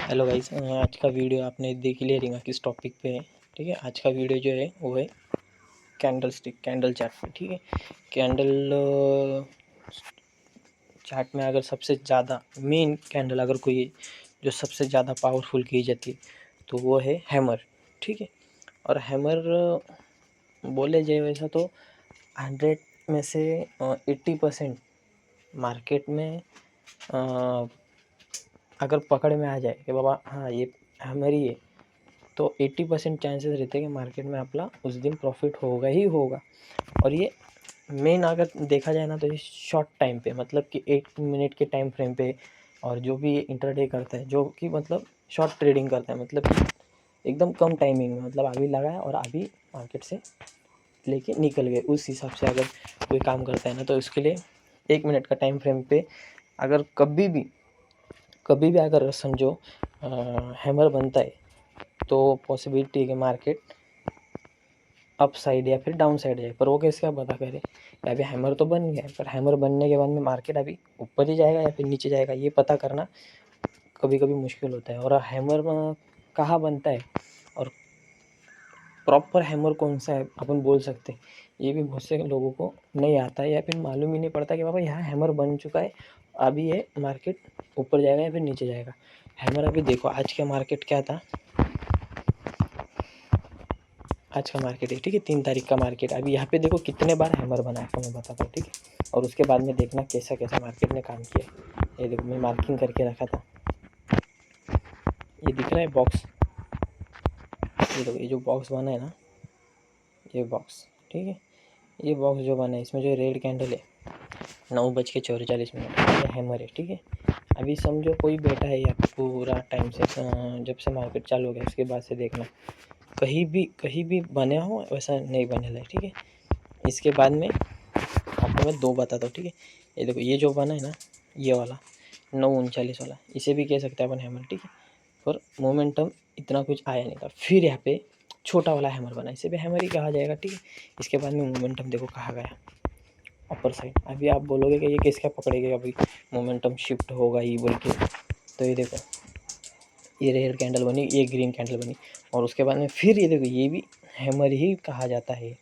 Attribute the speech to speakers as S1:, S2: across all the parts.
S1: Hello guys, आज का video आपने देख लिया रिंगा किस टॉपिक पे है। ठीक है, आज का वीडियो जो है वो है कैंडल स्टिक, कैंडल चार्ट पे। ठीक है, कैंडल चार्ट में अगर सबसे ज़्यादा मेन कैंडल अगर कोई जो सबसे ज़्यादा पावरफुल की जाती है तो वो है हैमर। ठीक है, और हैमर बोले जाए वैसा तो 100 में से 80% मार्केट में अगर पकड़ में आ जाए कि बाबा हाँ ये हैमर ही है, तो 80% चांसेस रहते हैं कि मार्केट में आपला उस दिन प्रॉफिट होगा ही होगा। और ये मेन अगर देखा जाए ना तो ये शॉर्ट टाइम पे, मतलब कि 1 मिनट के टाइम फ्रेम पे, और जो भी इंटरडे करता है जो कि मतलब शॉर्ट ट्रेडिंग करता है, मतलब कि एकदम कम टाइमिंग में, मतलब अभी लगाया और अभी मार्केट से लेके निकल गए, उस हिसाब से अगर कोई काम करता है ना तो उसके लिए 1 मिनट का टाइम फ्रेम पे अगर कभी भी अगर समझो हैमर बनता है तो पॉसिबिलिटी है कि मार्केट अप साइड या फिर डाउन साइड जाए। पर वो कैसे आप पता करें कि अभी हैमर तो बन गया है, पर हैमर बनने के बाद में मार्केट अभी ऊपर ही जाएगा या फिर नीचे जाएगा, ये पता करना कभी कभी मुश्किल होता है। और हैमर कहाँ बनता है और प्रॉपर हैमर कौन सा है अपन बोल सकते हैं, ये भी बहुत से लोगों को नहीं आता है या फिर मालूम ही नहीं पड़ता कि बाबा यहाँ हैमर बन चुका है, अभी ये मार्केट ऊपर जाएगा या फिर नीचे जाएगा। हैमर अभी देखो आज का मार्केट क्या था, आज का मार्केट है, ठीक है, 3 तारीख का मार्केट। अभी यहाँ पे देखो कितने बार हैमर बना है, मैं बताता हूँ। ठीक है, और उसके बाद में देखना कैसा कैसा मार्केट ने काम किया। ये देखो मैं मार्किंग करके रखा था, ये दिख रहा है बॉक्स, ये देखो ये जो बॉक्स बना है ना, ये बॉक्स, ठीक है, ये बॉक्स जो बना है इसमें जो रेड कैंडल है 9:44 ये हैमर है। ठीक है, अभी समझो कोई बैठा है या पूरा टाइम से जब से मार्केट चालू हो गया उसके बाद से देखना कहीं भी बने हो वैसा नहीं बनेगा। ठीक है, इसके बाद में आपको मैं 2 बताता हूँ। ठीक है, ये देखो ये जो बना है ना, ये वाला 9:39 वाला, इसे भी कह सकते हैं अपन हैमर। ठीक है, पर मोमेंटम इतना कुछ आया नहीं था। फिर यहाँ पे छोटा वाला हैमर बना, इसे भी हैमर ही कहा जाएगा। ठीक है, इसके बाद में मोमेंटम देखो कहाँ गया, अपर साइड। अभी आप बोलोगे कि ये किसका पकड़ेगा, अभी मोमेंटम शिफ्ट होगा ही बोल के, तो ये देखो ये रेड कैंडल बनी, ये ग्रीन कैंडल बनी, और उसके बाद में फिर ये देखो ये भी हैमर ही कहा जाता है।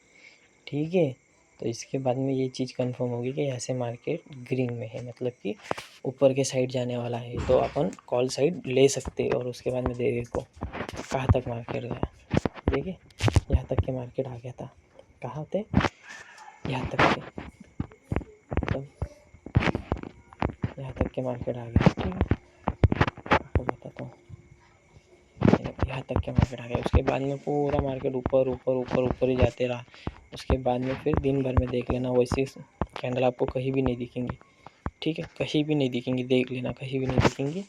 S1: ठीक है, तो इसके बाद में ये चीज़ कंफर्म होगी कि ऐसे मार्केट ग्रीन में है, मतलब कि ऊपर के साइड जाने वाला है, तो अपन कॉल साइड ले सकते हैं। और उसके बाद में देखो कहाँ तक मार्केट गया, देखिए यहाँ तक के मार्केट आ गया था, कहाँ थे, यहाँ तक के, मतलब यहाँ तक के मार्केट आ गया। ठीक है, आपको बताता हूँ, यहाँ तक के मार्केट आ गया। उसके बाद में पूरा मार्केट ऊपर ऊपर ऊपर ऊपर ही जाते रहा। उसके बाद में फिर दिन भर में देख लेना वैसे कैंडल आपको कहीं भी नहीं दिखेंगे। ठीक है, कहीं भी नहीं दिखेंगे, देख लेना कहीं भी नहीं दिखेंगे,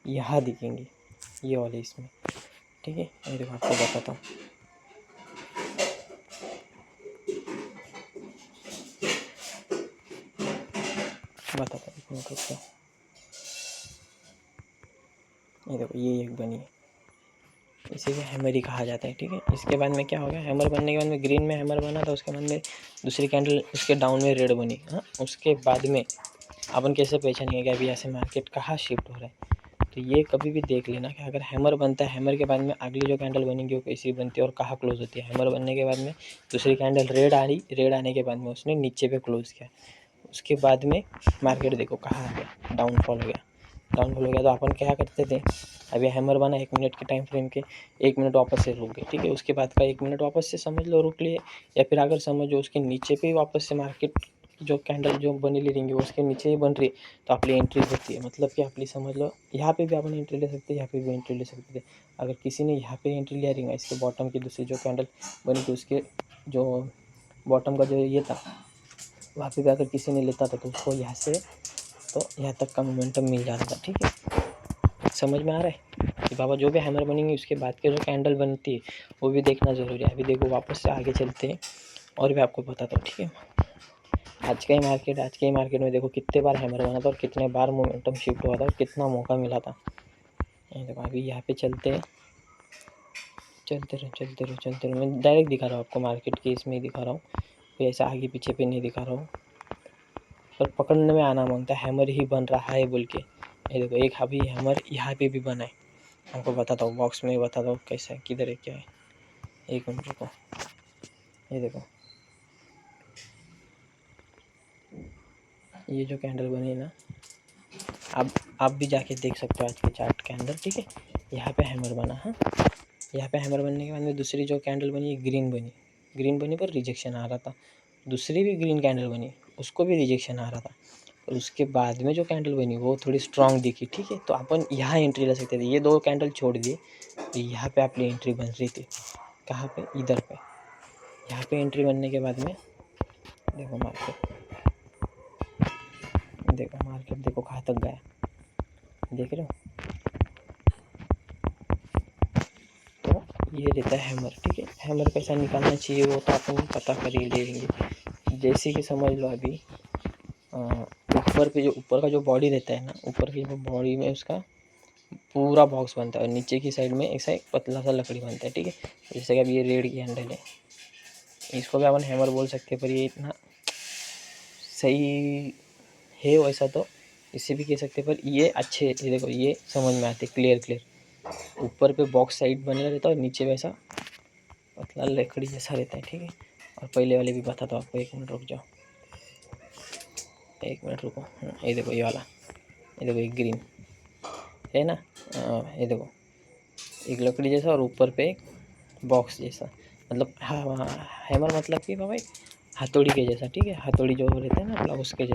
S1: यहाँ दिखेंगे ये वाले इसमें। ठीक है, ये देखो आपको बताता हूँ, ये देखो ये एक बनी है, इसी को हैमर ही कहा जाता है। ठीक है, इसके बाद में क्या हो गया, हैमर बनने के बाद में ग्रीन में हैमर बना था, उसके बाद में दूसरी कैंडल उसके डाउन में रेड बनी। हाँ, उसके बाद में अपन कैसे पहचानेंगे कि अभी ऐसे मार्केट कहाँ शिफ्ट हो रहा है, तो ये कभी भी देख लेना कि अगर हैमर बनता है, हैमर के बाद में अगली जो कैंडल बनेगी वो कैसी बनती है और कहाँ क्लोज होती है। हैमर बनने के बाद में दूसरी कैंडल रेड आ रही, रेड आने के बाद में उसने नीचे पे क्लोज किया, उसके बाद में मार्केट देखो कहाँ आ गया, डाउनफॉल हो गया। डाउनफॉल हो गया तो अपन क्या करते थे, अभी हैमर बना 1 मिनट के टाइम फ्रेम के, 1 मिनट वापस से रुक गए। ठीक है, उसके बाद का 1 मिनट वापस से समझ लो रुक लिए, या फिर अगर समझो उसके नीचे पे वापस से मार्केट जो कैंडल जो बनेली रहेंगी उसके नीचे ही बन रही है, तो आपली एंट्री होती है। मतलब कि आपली समझ लो यहाँ पे भी अपन एंट्री ले सकते हैं, यहाँ पे भी एंट्री ले सकते थे। अगर किसी ने यहाँ पे एंट्री लिया रहेगा, इसके बॉटम की दूसरी जो कैंडल बनी थी उसके जो बॉटम का जो ये था वहाँ पे भी अगर किसी ने लेता था तो उसको यहाँ से तो यहाँ तक का मोमेंटम मिल जाता था। ठीक है, समझ में आ रहा है कि बाबा जो भी हैमर बनेंगे उसके बाद के जो कैंडल बनती है वो भी देखना ज़रूरी है। अभी देखो वापस से आगे चलते हैं और भी आपको बताता हूँ। ठीक है, आज के ही मार्केट में देखो कितने बार हैमर बना था और कितने बार मोमेंटम शिफ्ट हुआ था और कितना मौका मिला था। ये देखो अभी यहाँ पे चलते रहो, मैं डायरेक्ट दिखा रहा हूँ आपको, मार्केट के इसमें ही दिखा रहा हूँ, कोई ऐसा आगे पीछे पे नहीं दिखा रहा हूँ, पर पकड़ने में आना मांगता है हैमर ही बन रहा है बोल के। ये देखो एक अभी हैमर यहाँ पे भी बना है, आपको बताता हूँ, बॉक्स में ही बताता हूँ कैसा है, किधर है, क्या है। एक मिनट रुको, ये देखो, ये जो कैंडल बनी ना, आप भी जाके देख सकते हो आज के चार्ट के अंदर, ठीक है। यहाँ पे हैमर बना, हाँ, यहाँ पे हैमर बनने के बाद में दूसरी जो कैंडल बनी ग्रीन बनी पर रिजेक्शन आ रहा था। दूसरी भी ग्रीन कैंडल बनी, उसको भी रिजेक्शन आ रहा था। और उसके बाद में जो कैंडल बनी वो थोड़ी स्ट्रांग दिखी, ठीक है। तो अपन यहाँ एंट्री ले सकते थे। ये 2 कैंडल छोड़ दिए तो यहाँ पे अपनी एंट्री बन रही थी। कहाँ पे? इधर पे। यहाँ पे एंट्री बनने के बाद में देखो मार्केट देखो कहाँ तक गया, देख रहे हो। तो ये रहता है हैमर, ठीक है। हैमर कैसा निकालना चाहिए वो तो अपन पता कर ही लेंगे। जैसे कि समझ लो अभी ऊपर का जो बॉडी रहता है ना, ऊपर की जो बॉडी में उसका पूरा बॉक्स बनता है और नीचे की साइड में ऐसा एक पतला सा लकड़ी बनता है, ठीक है। जैसे कि अभी ये रेड की हैंडल है, इसको भी अपन हैमर बोल सकते हैं, पर ये इतना सही है वैसा तो इसे भी कह सकते हैं, पर ये अच्छे, ये देखो ये समझ में आते क्लियर। ऊपर पे बॉक्स साइड बना रहता है और नीचे वैसा पतला लकड़ी जैसा रहता है, ठीक है। और पहले वाले भी बताता हूँ आपको, एक मिनट रुक जाओ, एक मिनट रुको। ये देखो ये वाला, ये देखो ये ग्रीन है ना, ये देखो एक लकड़ी जैसा और ऊपर पे एक बॉक्स जैसा, मतलब हाँ, हैमर मतलब कि भाई हथौड़ी के जैसा, ठीक है। हथौड़ी जो रहता है ना मतलब उसके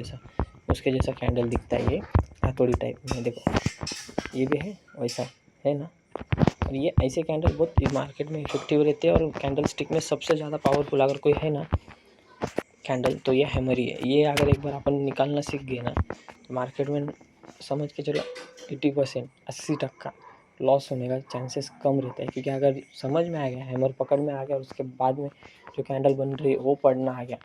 S1: जैसा कैंडल दिखता है ये, हथौड़ी टाइप में। देखो ये भी है वैसा, है ना। और ये ऐसे कैंडल बहुत मार्केट में इफेक्टिव रहते हैं। और कैंडल स्टिक में सबसे ज़्यादा पावरफुल अगर कोई है ना कैंडल तो ये हैमर ही है। ये अगर एक बार अपन निकालना सीख गए ना तो मार्केट में समझ के चलो 80% 80% लॉस होने का चांसेस कम रहता है। क्योंकि अगर समझ में आ गया, हैमर पकड़ में आ गया और उसके बाद में जो कैंडल बन रही है वो पढ़ना आ गया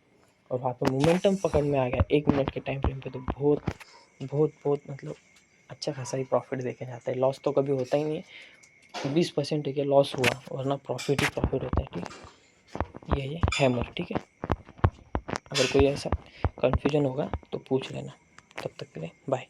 S1: और वहाँ पे मोमेंटम पकड़ में आ गया 1 मिनट के टाइम फ्रेम पे, तो बहुत मतलब अच्छा खासा ही प्रॉफिट देखे जाता है। लॉस तो कभी होता ही नहीं है। 20% है कि लॉस हुआ, वरना प्रॉफिट ही प्रॉफिट होता है, ठीक है। ये हैमर, ठीक है। अगर कोई ऐसा कन्फ्यूजन होगा तो पूछ लेना। तब तक के लिए बाय।